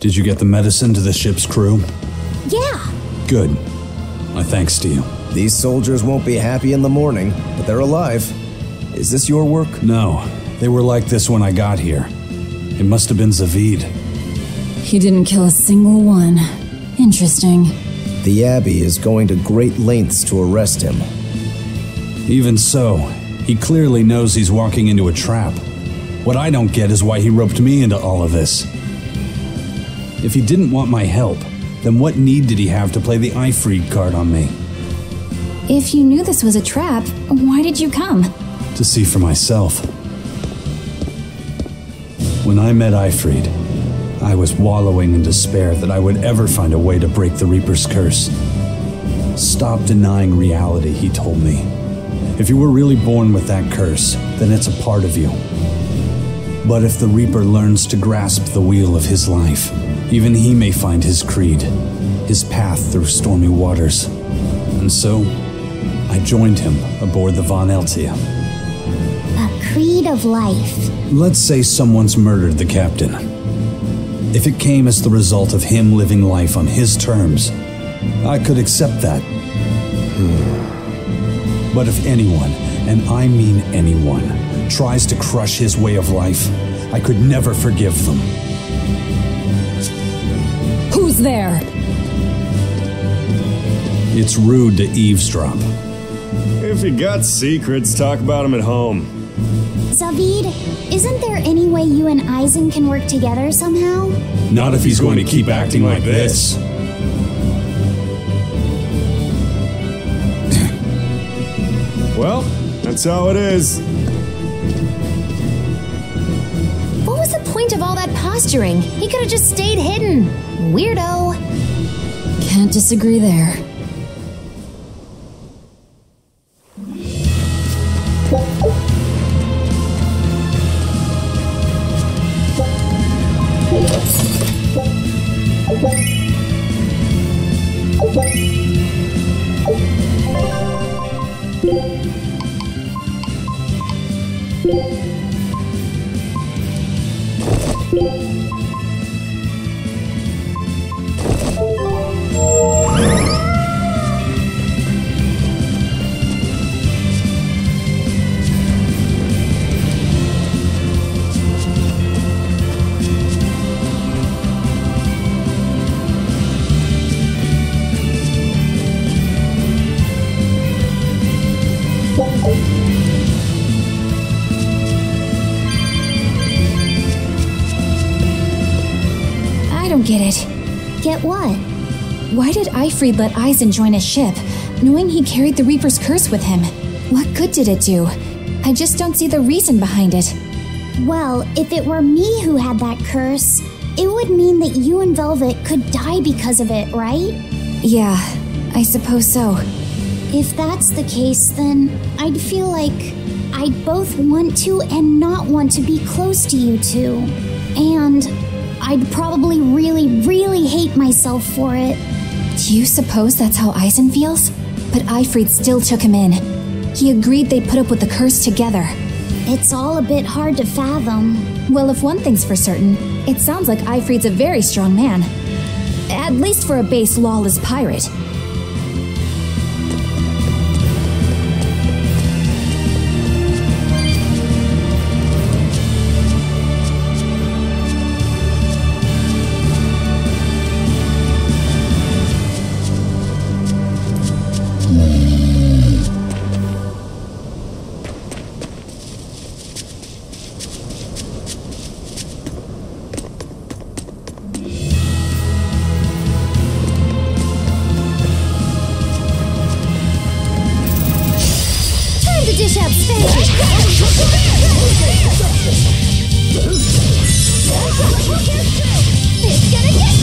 Did you get the medicine to the ship's crew? Yeah. Good. My thanks to you. These soldiers won't be happy in the morning, but they're alive. Is this your work? No. They were like this when I got here. It must have been Zavid. He didn't kill a single one. Interesting. The Abbey is going to great lengths to arrest him. Even so, he clearly knows he's walking into a trap. What I don't get is why he roped me into all of this. If he didn't want my help, then what need did he have to play the Aifread card on me? If you knew this was a trap, why did you come? To see for myself. When I met Aifread, I was wallowing in despair that I would ever find a way to break the Reaper's curse. Stop denying reality, he told me. If you were really born with that curse, then it's a part of you. But if the Reaper learns to grasp the wheel of his life, even he may find his creed, his path through stormy waters. And so, I joined him aboard the Von Eltia. A creed of life. Let's say someone's murdered the captain. If it came as the result of him living life on his terms, I could accept that. But if anyone, and I mean anyone, tries to crush his way of life, I could never forgive them. Who's there? It's rude to eavesdrop. If you got secrets, talk about them at home. Zavid, isn't there any way you and Eisen can work together somehow? Not if he's going to keep acting like this. Well, that's how it is. What was the point of all that posturing? He could have just stayed hidden. Weirdo. Can't disagree there. I don't get it. Get what? Why did Aifread let Eisen join his ship, knowing he carried the Reaper's curse with him? What good did it do? I just don't see the reason behind it. Well, if it were me who had that curse, it would mean that you and Velvet could die because of it, right? Yeah, I suppose so. If that's the case, then I'd feel like I'd both want to and not want to be close to you two. And I'd probably really hate myself for it. Do you suppose that's how Eisen feels? But Aifread still took him in. He agreed they'd put up with the curse together. It's all a bit hard to fathom. Well, if one thing's for certain, it sounds like Aifread's a very strong man. At least for a base lawless pirate. Dish up space. It's gonna get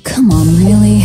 Come on, really?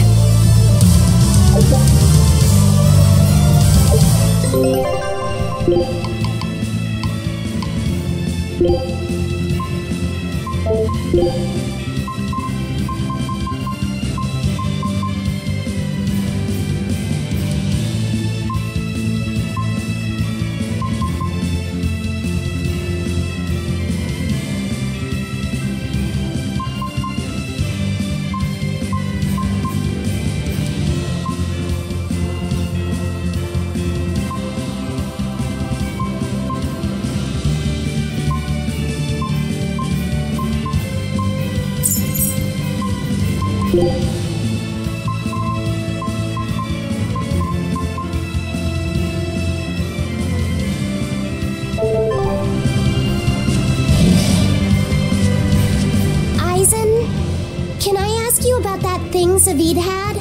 Can I ask you about that thing Zavid had?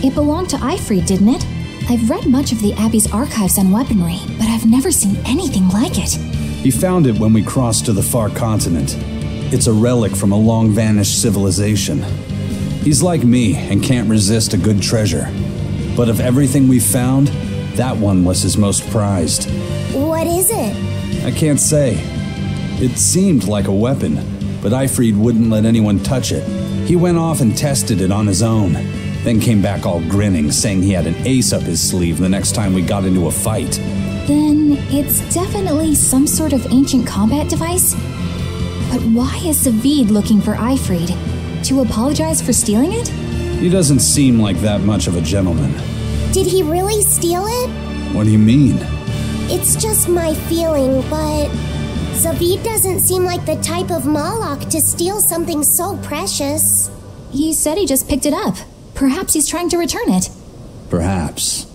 It belonged to Aifread, didn't it? I've read much of the Abbey's archives on weaponry, but I've never seen anything like it. He found it when we crossed to the far continent. It's a relic from a long-vanished civilization. He's like me and can't resist a good treasure. But of everything we've found, that one was his most prized. What is it? I can't say. It seemed like a weapon, but Aifread wouldn't let anyone touch it. He went off and tested it on his own, then came back all grinning, saying he had an ace up his sleeve the next time we got into a fight. Then it's definitely some sort of ancient combat device? But why is Zavid looking for Aifread? To apologize for stealing it? He doesn't seem like that much of a gentleman. Did he really steal it? What do you mean? It's just my feeling, but Zavid doesn't seem like the type of Malak to steal something so precious. He said he just picked it up. Perhaps he's trying to return it. Perhaps.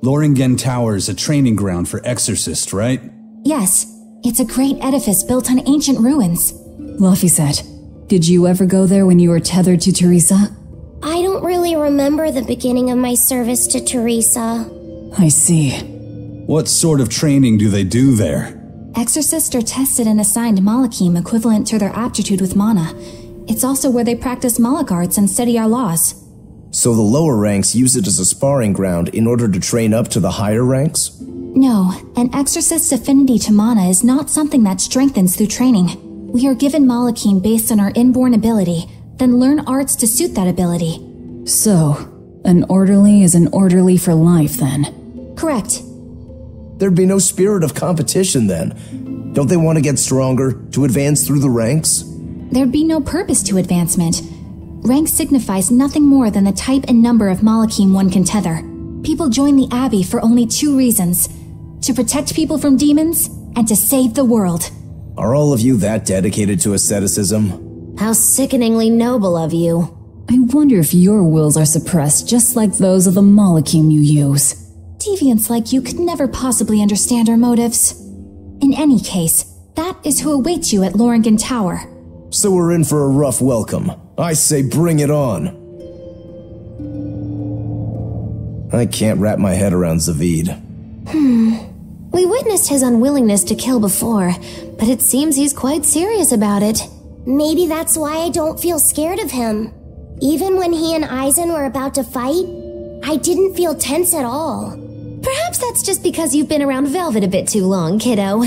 Loringen Tower is a training ground for exorcists, right? Yes, it's a great edifice built on ancient ruins. Laphicet, did you ever go there when you were tethered to Teresa? I don't really remember the beginning of my service to Teresa. I see. What sort of training do they do there? Exorcists are tested and assigned Malachim equivalent to their aptitude with mana. It's also where they practice Malach arts and study our laws. So the lower ranks use it as a sparring ground in order to train up to the higher ranks? No, an exorcist's affinity to mana is not something that strengthens through training. We are given Malachim based on our inborn ability, then learn arts to suit that ability. So, an orderly is an orderly for life then? Correct. There'd be no spirit of competition then. Don't they want to get stronger, to advance through the ranks? There'd be no purpose to advancement. Rank signifies nothing more than the type and number of Malachim one can tether. People join the Abbey for only 2 reasons: to protect people from demons and to save the world. Are all of you that dedicated to asceticism? How sickeningly noble of you. I wonder if your wills are suppressed just like those of the Malachim you use. Deviants like you could never possibly understand our motives. In any case, that is who awaits you at Loringen Tower. So we're in for a rough welcome. I say bring it on. I can't wrap my head around Zavid. We witnessed his unwillingness to kill before, but it seems he's quite serious about it. Maybe that's why I don't feel scared of him. Even when he and Eisen were about to fight, I didn't feel tense at all. Perhaps that's just because you've been around Velvet a bit too long, kiddo.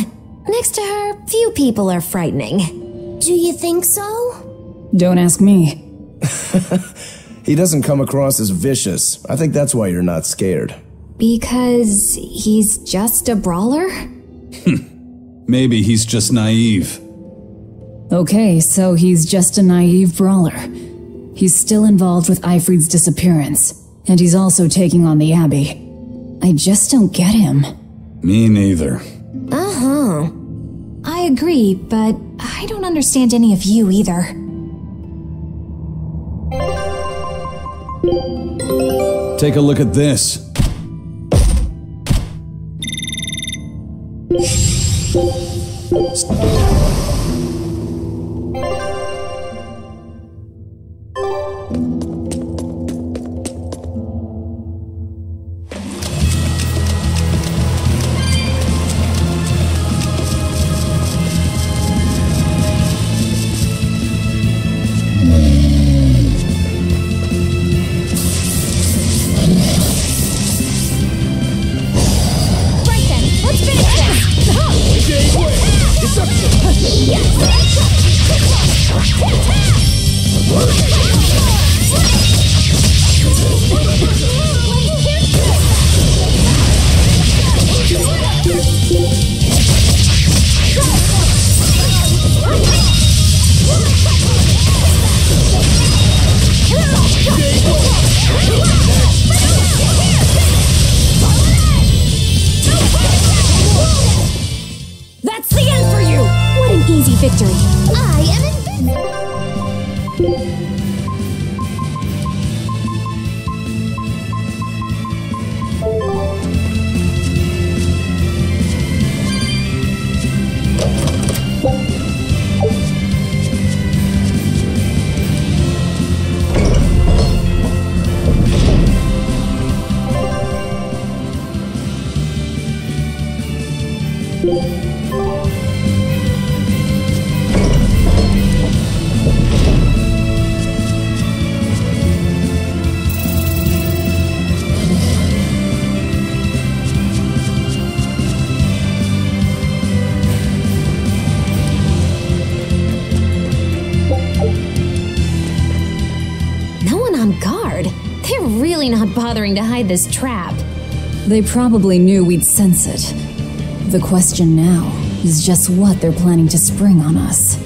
Next to her, few people are frightening. Do you think so? Don't ask me. He doesn't come across as vicious. I think that's why you're not scared. Because he's just a brawler? Maybe he's just naive. Okay, so he's just a naive brawler. He's still involved with Aifread's disappearance, and he's also taking on the Abbey. I just don't get him. Me neither. Uh-huh. I agree, but I don't understand any of you either. Take a look at this. Victory. I am invincible. Not bothering to hide this trap. They probably knew we'd sense it. The question now is just what they're planning to spring on us.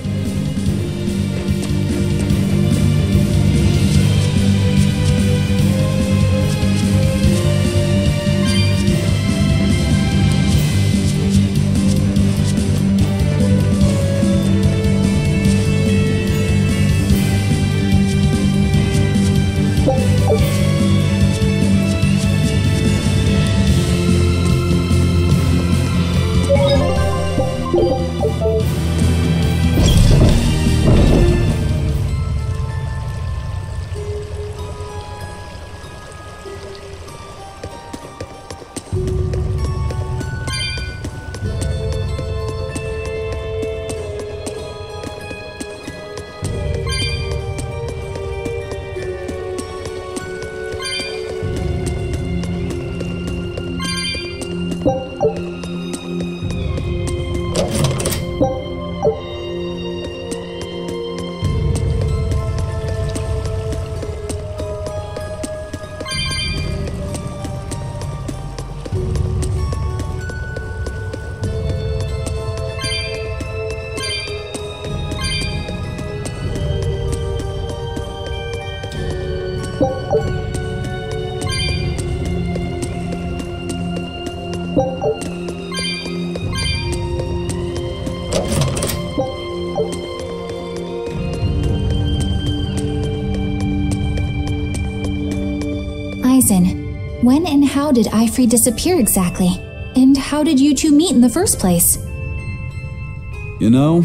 reason. When and how did Aifread disappear exactly? And how did you two meet in the first place? You know,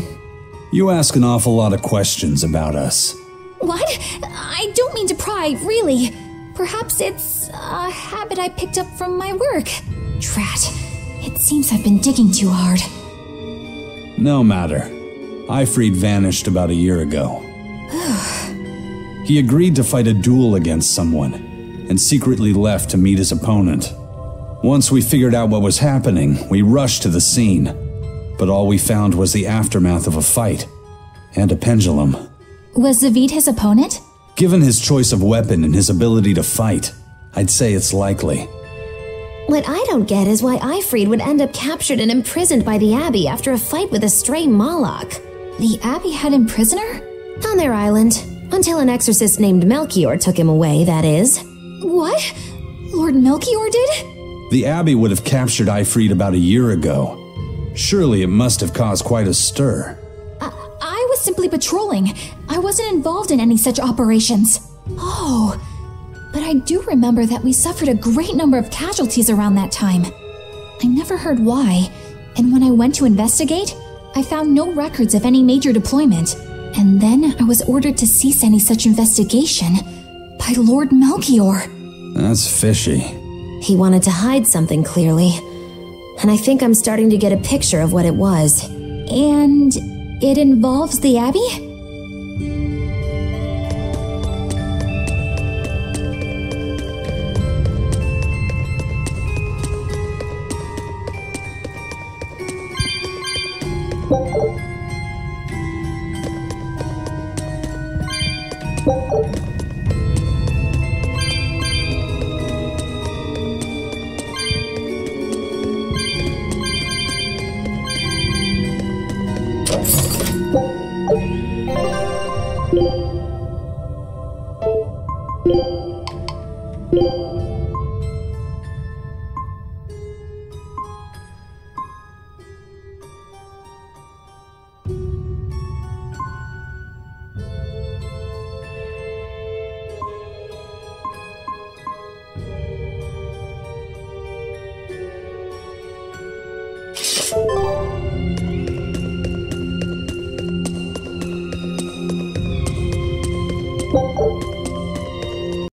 you ask an awful lot of questions about us. What? I don't mean to pry, really. Perhaps it's a habit I picked up from my work. Drat. It seems I've been digging too hard. No matter. Aifread vanished about a year ago. He agreed to fight a duel against someone, and secretly left to meet his opponent. Once we figured out what was happening, we rushed to the scene. But all we found was the aftermath of a fight, and a pendulum. Was Zavid his opponent? Given his choice of weapon and his ability to fight, I'd say it's likely. What I don't get is why Aifread would end up captured and imprisoned by the Abbey after a fight with a stray Moloch. The Abbey had him prisoner? On their island. Until an exorcist named Melchior took him away, that is. What? Lord Melchior did? The Abbey would have captured Aifread about a year ago. Surely it must have caused quite a stir. I was simply patrolling. I wasn't involved in any such operations. Oh, but I do remember that we suffered a great number of casualties around that time. I never heard why, and when I went to investigate, I found no records of any major deployment. And then I was ordered to cease any such investigation by Lord Melchior. That's fishy. He wanted to hide something, clearly. And I think I'm starting to get a picture of what it was. And it involves the Abbey?